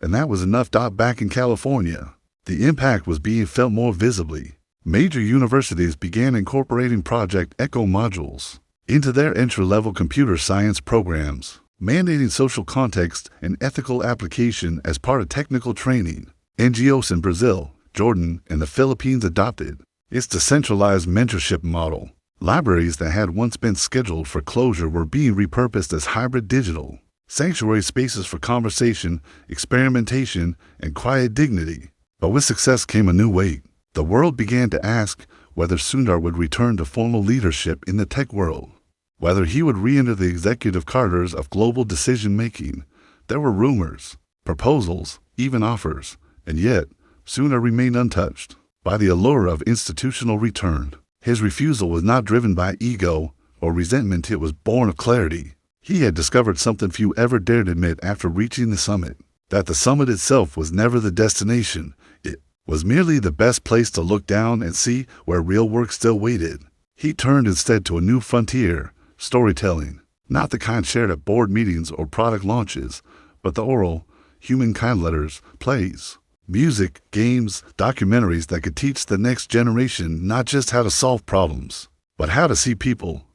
And that was enough. Back in California, the impact was being felt more visibly. Major universities began incorporating Project Echo modules into their entry-level computer science programs, mandating social context and ethical application as part of technical training. NGOs in Brazil, Jordan, and the Philippines adopted its decentralized mentorship model. Libraries that had once been scheduled for closure were being repurposed as hybrid digital sanctuary spaces for conversation, experimentation, and quiet dignity. But with success came a new weight. The world began to ask whether Sundar would return to formal leadership in the tech world, whether he would re-enter the executive cadres of global decision-making. There were rumors, proposals, even offers, and yet Sundar remained untouched by the allure of institutional return. His refusal was not driven by ego or resentment. It was born of clarity. He had discovered something few ever dared admit after reaching the summit, that the summit itself was never the destination. It was merely the best place to look down and see where real work still waited. He turned instead to a new frontier, storytelling, not the kind shared at board meetings or product launches, but the oral, humankind letters, plays, music, games, documentaries that could teach the next generation not just how to solve problems, but how to see people.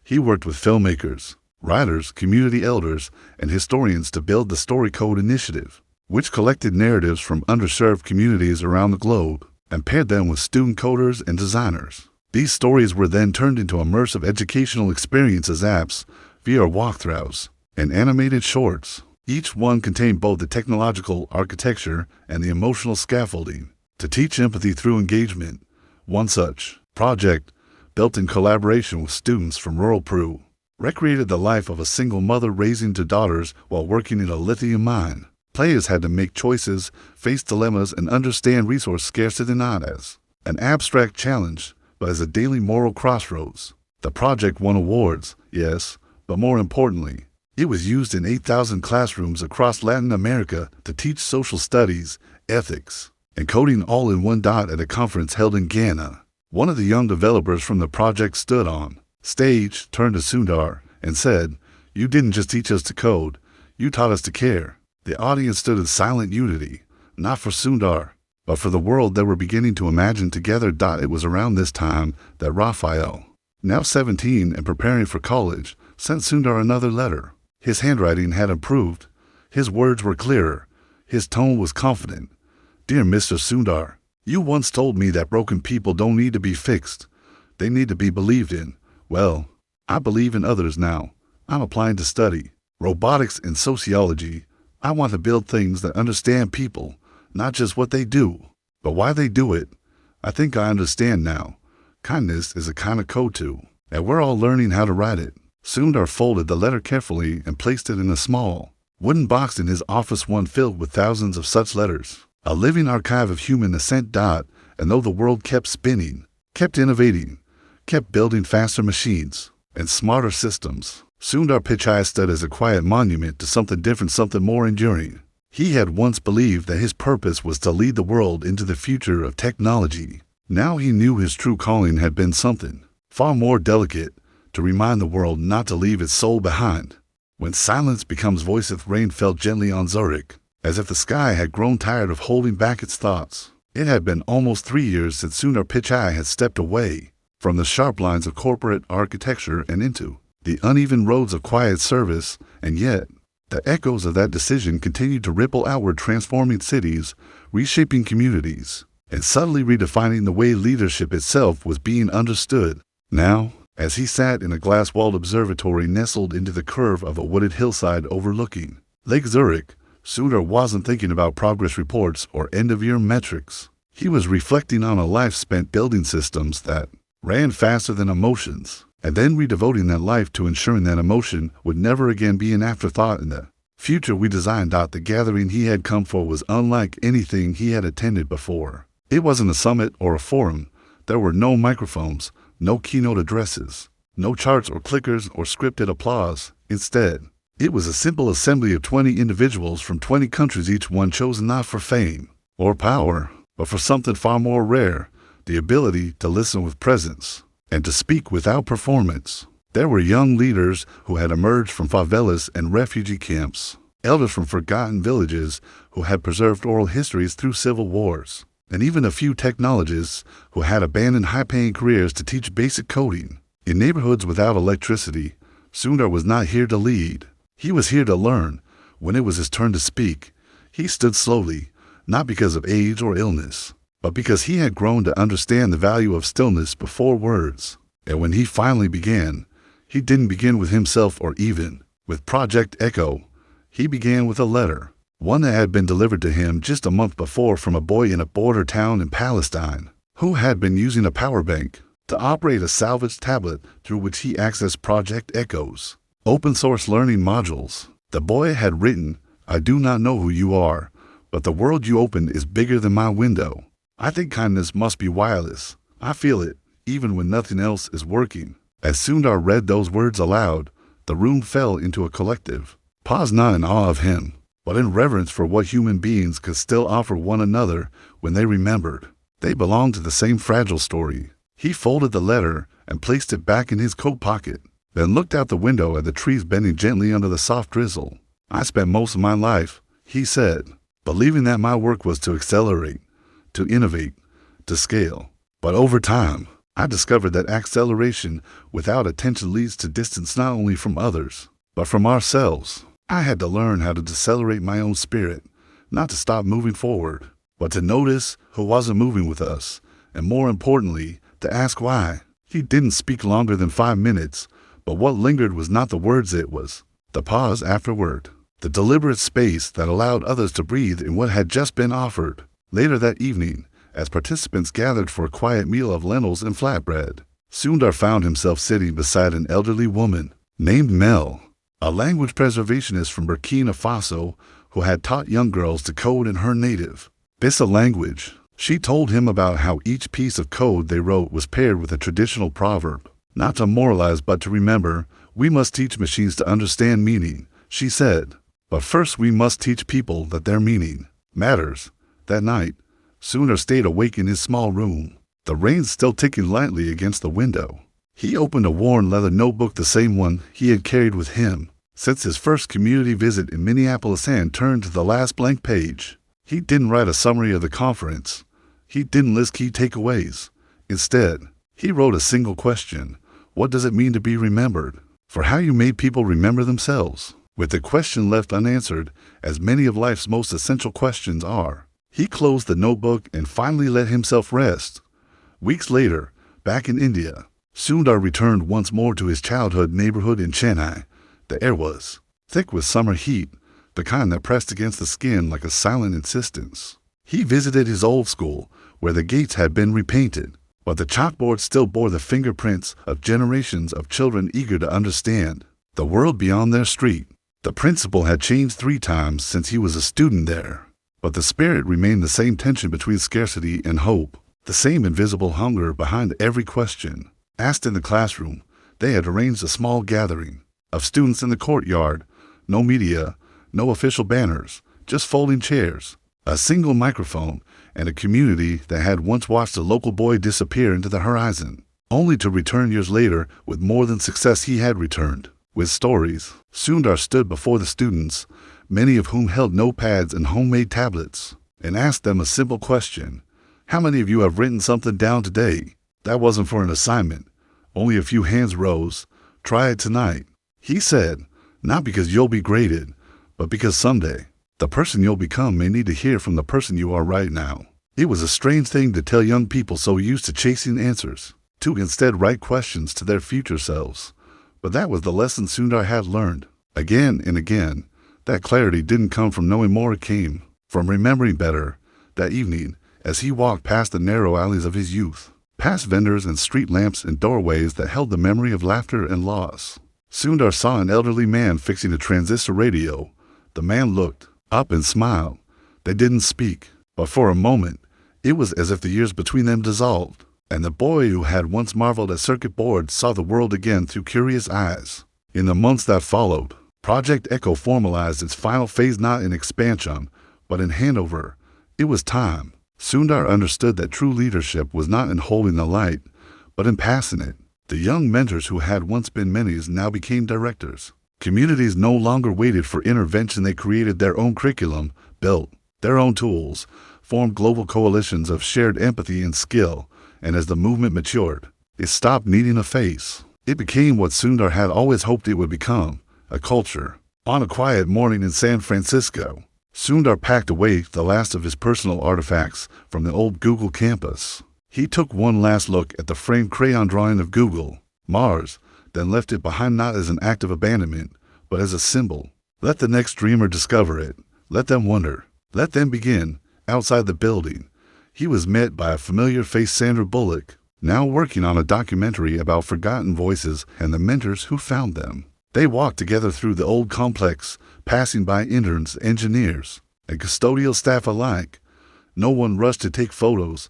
He worked with filmmakers, writers, community elders, and historians to build the Story Code Initiative, which collected narratives from underserved communities around the globe and paired them with student coders and designers. These stories were then turned into immersive educational experiences apps, VR walkthroughs, and animated shorts. Each one contained both the technological architecture and the emotional scaffolding to teach empathy through engagement. One such project, built in collaboration with students from rural Peru, recreated the life of a single mother raising two daughters while working in a lithium mine. Players had to make choices, face dilemmas, and understand resource scarcity not as an abstract challenge, but as a daily moral crossroads. The project won awards, yes, but more importantly, it was used in 8,000 classrooms across Latin America to teach social studies, ethics, and coding all in one dot at a conference held in Ghana. One of the young developers from the project stood on stage, turned to Sundar, and said, "You didn't just teach us to code, you taught us to care." The audience stood in silent unity, not for Sundar, but for the world they were beginning to imagine together. It was around this time that Raphael, now 17 and preparing for college, sent Sundar another letter. His handwriting had improved, his words were clearer, his tone was confident. "Dear Mr. Sundar, you once told me that broken people don't need to be fixed, they need to be believed in. Well, I believe in others now. I'm applying to study robotics and sociology. I want to build things that understand people, not just what they do, but why they do it. I think I understand now. Kindness is a kind of code too, and we're all learning how to write it." Sundar folded the letter carefully and placed it in a small, wooden box in his office, one filled with thousands of such letters, a living archive of human assent. And though the world kept spinning, kept innovating, kept building faster machines and smarter systems, Sundar Pichai stood as a quiet monument to something different, something more enduring. He had once believed that his purpose was to lead the world into the future of technology. Now he knew his true calling had been something far more delicate, to remind the world not to leave its soul behind. When silence becomes voiceth, rain fell gently on Zurich, as if the sky had grown tired of holding back its thoughts. It had been almost 3 years since Sundar Pichai had stepped away from the sharp lines of corporate architecture and into the uneven roads of quiet service, and yet the echoes of that decision continued to ripple outward, transforming cities, reshaping communities, and subtly redefining the way leadership itself was being understood. Now, as he sat in a glass-walled observatory nestled into the curve of a wooded hillside overlooking Lake Zurich, Sundar wasn't thinking about progress reports or end-of-year metrics. He was reflecting on a life spent building systems that ran faster than emotions, and then redevoting that life to ensuring that emotion would never again be an afterthought in the future we designed. The gathering he had come for was unlike anything he had attended before. It wasn't a summit or a forum. There were no microphones, no keynote addresses, no charts or clickers or scripted applause. Instead, it was a simple assembly of 20 individuals from 20 countries, each one chosen not for fame or power, but for something far more rare, the ability to listen with presence and to speak without performance. There were young leaders who had emerged from favelas and refugee camps, elders from forgotten villages who had preserved oral histories through civil wars, and even a few technologists who had abandoned high-paying careers to teach basic coding. In neighborhoods without electricity, Sundar was not here to lead. He was here to learn. When it was his turn to speak, he stood slowly, not because of age or illness, but because he had grown to understand the value of stillness before words. And when he finally began, he didn't begin with himself or even with Project Echo. He began with a letter, one that had been delivered to him just a month before from a boy in a border town in Palestine, who had been using a power bank to operate a salvaged tablet through which he accessed Project Echo's open-source learning modules. The boy had written, "I do not know who you are, but the world you open is bigger than my window. I think kindness must be wireless. I feel it, even when nothing else is working." As Sundar read those words aloud, the room fell into a collective pause, not in awe of him, but in reverence for what human beings could still offer one another when they remembered they belonged to the same fragile story. He folded the letter and placed it back in his coat pocket, then looked out the window at the trees bending gently under the soft drizzle. "I spent most of my life," he said, believing that my work was to accelerate, to innovate, to scale. But over time, I discovered that acceleration without attention leads to distance not only from others, but from ourselves. I had to learn how to decelerate my own spirit, not to stop moving forward, but to notice who wasn't moving with us, and more importantly, to ask why. He didn't speak longer than 5 minutes, but what lingered was not the words, it was the pause afterward, the deliberate space that allowed others to breathe in what had just been offered. Later that evening, as participants gathered for a quiet meal of lentils and flatbread, Sundar found himself sitting beside an elderly woman named Mel, a language preservationist from Burkina Faso who had taught young girls to code in her native Bisa language. She told him about how each piece of code they wrote was paired with a traditional proverb. Not to moralize, but to remember, we must teach machines to understand meaning, she said. But first we must teach people that their meaning matters. That night, Sundar stayed awake in his small room, the rain still ticking lightly against the window. He opened a worn leather notebook, the same one he had carried with him since his first community visit in Minneapolis, and turned to the last blank page. He didn't write a summary of the conference. He didn't list key takeaways. Instead, he wrote a single question. What does it mean to be remembered? For how you made people remember themselves. With the question left unanswered, as many of life's most essential questions are, he closed the notebook and finally let himself rest. Weeks later, back in India, Sundar returned once more to his childhood neighborhood in Chennai. The air was thick with summer heat, the kind that pressed against the skin like a silent insistence. He visited his old school, where the gates had been repainted, but the chalkboard still bore the fingerprints of generations of children eager to understand the world beyond their street. The principal had changed 3 times since he was a student there, but the spirit remained the same, tension between scarcity and hope, the same invisible hunger behind every question asked in the classroom. They had arranged a small gathering of students in the courtyard. No media, no official banners, just folding chairs, a single microphone, and a community that had once watched a local boy disappear into the horizon, only to return years later with more than success. He had returned with stories. Sundar stood before the students, many of whom held notepads and homemade tablets, and asked them a simple question. How many of you have written something down today? That wasn't for an assignment. Only a few hands rose. Try it tonight, he said, not because you'll be graded, but because someday, the person you'll become may need to hear from the person you are right now. It was a strange thing to tell young people so used to chasing answers, to instead write questions to their future selves. But that was the lesson Sundar had learned. Again and again, that clarity didn't come from knowing more, it came from remembering better. That evening, as he walked past the narrow alleys of his youth, past vendors and street lamps and doorways that held the memory of laughter and loss, Sundar saw an elderly man fixing a transistor radio. The man looked up and smiled. They didn't speak, but for a moment, it was as if the years between them dissolved, and the boy who had once marveled at circuit boards saw the world again through curious eyes. In the months that followed, Project Echo formalized its final phase, not in expansion, but in handover. It was time. Sundar understood that true leadership was not in holding the light, but in passing it. The young mentors who had once been mentees now became directors. Communities no longer waited for intervention. They created their own curriculum, built their own tools, formed global coalitions of shared empathy and skill, and as the movement matured, it stopped needing a face. It became what Sundar had always hoped it would become, a culture. On a quiet morning in San Francisco, Sundar packed away the last of his personal artifacts from the old Google campus. He took one last look at the framed crayon drawing of Google, Mars, then left it behind, not as an act of abandonment, but as a symbol. Let the next dreamer discover it. Let them wonder. Let them begin. Outside the building, he was met by a familiar face, Sandra Bullock, now working on a documentary about forgotten voices and the mentors who found them. They walked together through the old complex, passing by interns, engineers, and custodial staff alike. No one rushed to take photos.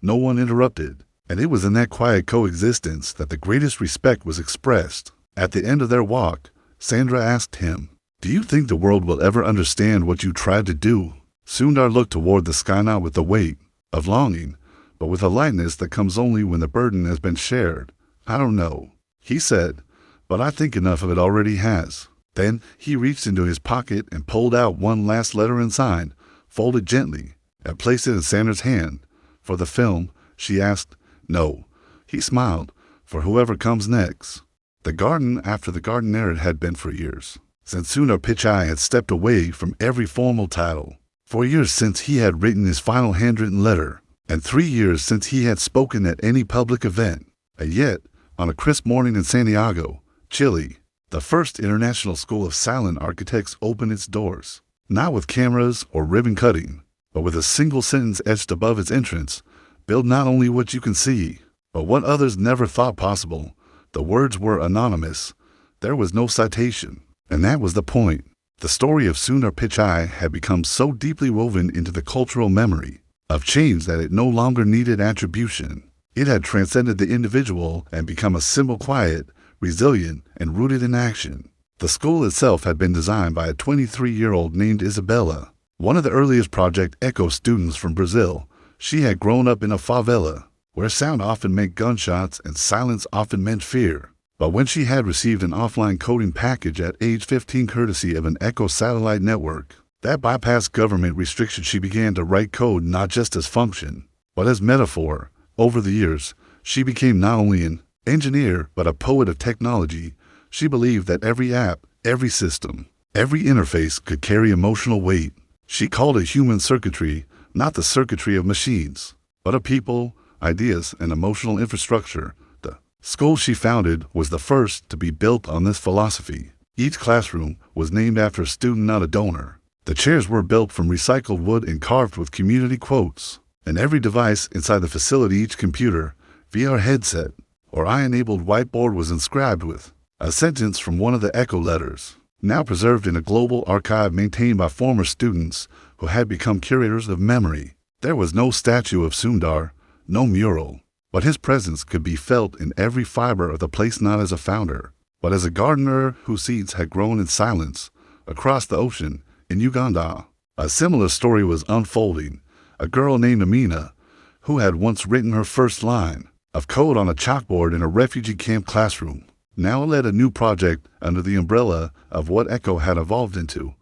No one interrupted. And it was in that quiet coexistence that the greatest respect was expressed. At the end of their walk, Sandra asked him, "Do you think the world will ever understand what you tried to do?" Sundar looked toward the sky, not with the weight of longing, but with a lightness that comes only when the burden has been shared. "I don't know," he said, "but I think enough of it already has." Then he reached into his pocket and pulled out one last letter and sign, folded gently, and placed it in Sanders' hand. For the film, she asked. No. He smiled. For whoever comes next. The garden after the gardener it had been for years, since Sundar Pichai had stepped away from every formal title. 4 years since he had written his final handwritten letter, and 3 years since he had spoken at any public event. And yet, on a crisp morning in Santiago, Chile, the first International School of Silent Architects opened its doors, not with cameras or ribbon cutting, but with a single sentence etched above its entrance: build not only what you can see, but what others never thought possible. The words were anonymous. There was no citation. And that was the point. The story of Sundar Pichai had become so deeply woven into the cultural memory of change that it no longer needed attribution. It had transcended the individual and become a symbol, quiet, resilient, and rooted in action. The school itself had been designed by a 23-year-old named Isabella, one of the earliest Project Echo students from Brazil. She had grown up in a favela, where sound often meant gunshots and silence often meant fear. But when she had received an offline coding package at age 15 courtesy of an Echo satellite network that bypassed government restrictions, she began to write code not just as function, but as metaphor. Over the years, she became not only an engineer, but a poet of technology. She believed that every app, every system, every interface could carry emotional weight. She called it human circuitry, not the circuitry of machines, but of people, ideas, and emotional infrastructure. The school she founded was the first to be built on this philosophy. Each classroom was named after a student, not a donor. The chairs were built from recycled wood and carved with community quotes. And every device inside the facility, each computer, VR headset, or eye-enabled whiteboard was inscribed with a sentence from one of the Echo letters, now preserved in a global archive maintained by former students who had become curators of memory. There was no statue of Sundar, no mural, but his presence could be felt in every fiber of the place, not as a founder, but as a gardener whose seeds had grown in silence across the ocean in Uganda. A similar story was unfolding. A girl named Amina, who had once written her first line of code on a chalkboard in a refugee camp classroom, now led a new project under the umbrella of what Echo had evolved into,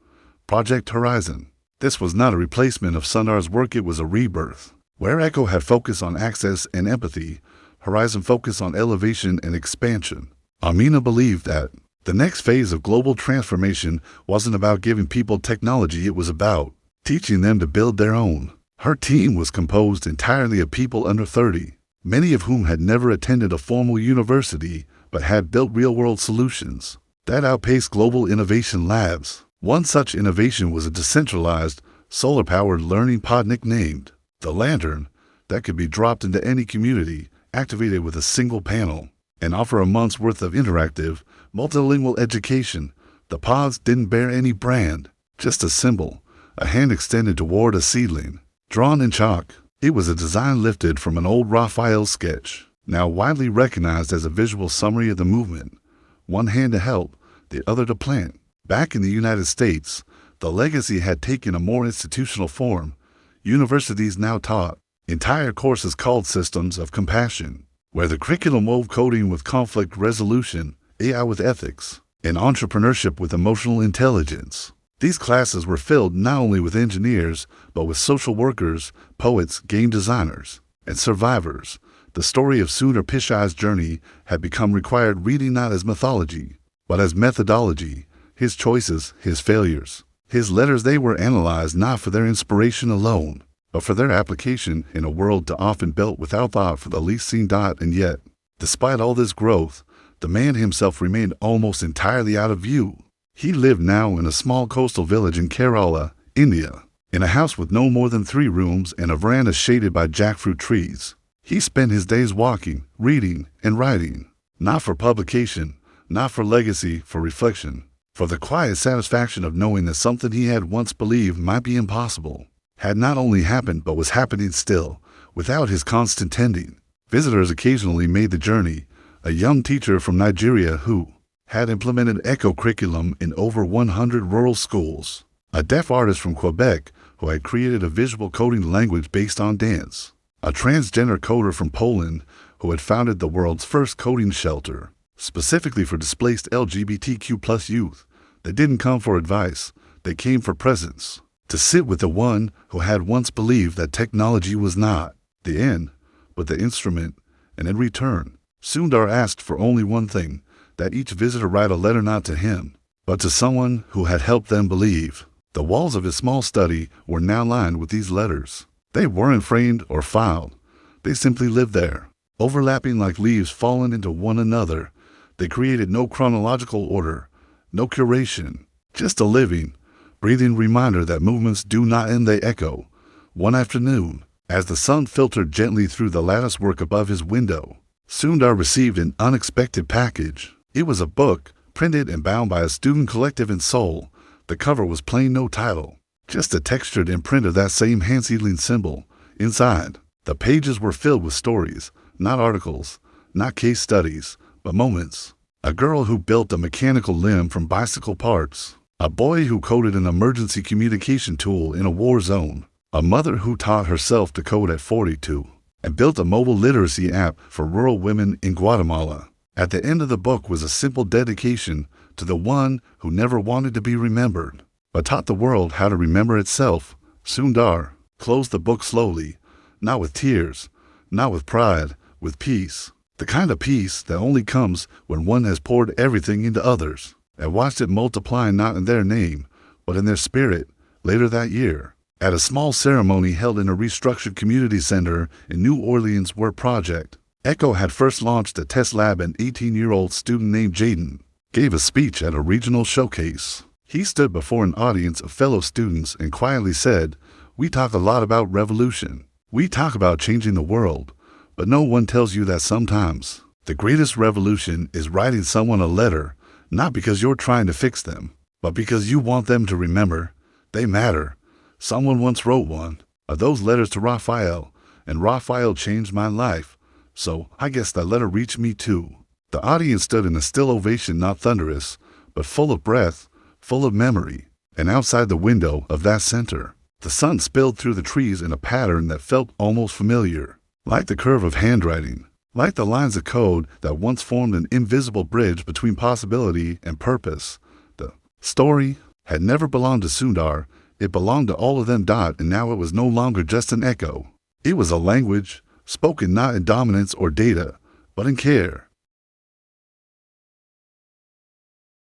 Project Horizon. This was not a replacement of Sundar's work, it was a rebirth. Where Echo had focused on access and empathy, Horizon focused on elevation and expansion. Amina believed that the next phase of global transformation wasn't about giving people technology, it was about teaching them to build their own. Her team was composed entirely of people under 30, many of whom had never attended a formal university but had built real-world solutions that outpaced global innovation labs. One such innovation was a decentralized, solar-powered learning pod nicknamed the Lantern that could be dropped into any community, activated with a single panel, and offer a month's worth of interactive, multilingual education. The pods didn't bear any brand, just a symbol, a hand extended toward a seedling, drawn in chalk. It was a design lifted from an old Raphael sketch, now widely recognized as a visual summary of the movement. One hand to help, the other to plant. Back in the United States, the legacy had taken a more institutional form. Universities now taught entire courses called Systems of Compassion, where the curriculum wove coding with conflict resolution, AI with ethics, and entrepreneurship with emotional intelligence. These classes were filled not only with engineers, but with social workers, poets, game designers, and survivors. The story of Sundar Pichai's journey had become required reading not as mythology, but as methodology. His choices, his failures, his letters, they were analyzed not for their inspiration alone, but for their application in a world too often built without thought for the least seen. And yet, despite all this growth, the man himself remained almost entirely out of view. He lived now in a small coastal village in Kerala, India, in a house with no more than 3 rooms and a veranda shaded by jackfruit trees. He spent his days walking, reading, and writing, not for publication, not for legacy, for reflection, for the quiet satisfaction of knowing that something he had once believed might be impossible had not only happened but was happening still, without his constant tending. Visitors occasionally made the journey, a young teacher from Nigeria who had implemented Echo curriculum in over 100 rural schools, a deaf artist from Quebec who had created a visual coding language based on dance, a transgender coder from Poland who had founded the world's first coding shelter, specifically for displaced LGBTQ+ youth. They didn't come for advice. They came for presence. To sit with the one who had once believed that technology was not the end, but the instrument, and in return, Sundar asked for only one thing, that each visitor write a letter not to him, but to someone who had helped them believe. The walls of his small study were now lined with these letters. They weren't framed or filed. They simply lived there, overlapping like leaves fallen into one another. They created no chronological order, no curation, just a living, breathing reminder that movements do not end. They echo. One afternoon, as the sun filtered gently through the lattice work above his window, Sundar received an unexpected package. It was a book, printed and bound by a student collective in Seoul. The cover was plain, no title, just a textured imprint of that same hand-sealing symbol. Inside, the pages were filled with stories, not articles, not case studies, but moments. A girl who built a mechanical limb from bicycle parts. A boy who coded an emergency communication tool in a war zone. A mother who taught herself to code at 42 and built a mobile literacy app for rural women in Guatemala. At the end of the book was a simple dedication to the one who never wanted to be remembered, but taught the world how to remember itself. Sundar closed the book slowly, not with tears, not with pride, with peace. The kind of peace that only comes when one has poured everything into others, and watched it multiply not in their name, but in their spirit. Later that year, at a small ceremony held in a restructured community center in New Orleans where Project Echo had first launched a test lab, an 18-year-old student named Jaden gave a speech at a regional showcase. He stood before an audience of fellow students and quietly said, "We talk a lot about revolution. We talk about changing the world, but no one tells you that sometimes the greatest revolution is writing someone a letter, not because you're trying to fix them, but because you want them to remember they matter." Someone once wrote one of those letters to Raphael, and Raphael changed my life, so I guess that letter reached me too. The audience stood in a still ovation, not thunderous, but full of breath, full of memory. And outside the window of that center, the sun spilled through the trees in a pattern that felt almost familiar, like the curve of handwriting, like the lines of code that once formed an invisible bridge between possibility and purpose. The story had never belonged to Sundar. It belonged to all of them. And now it was no longer just an echo. It was a language, spoken not in dominance or data, but in care.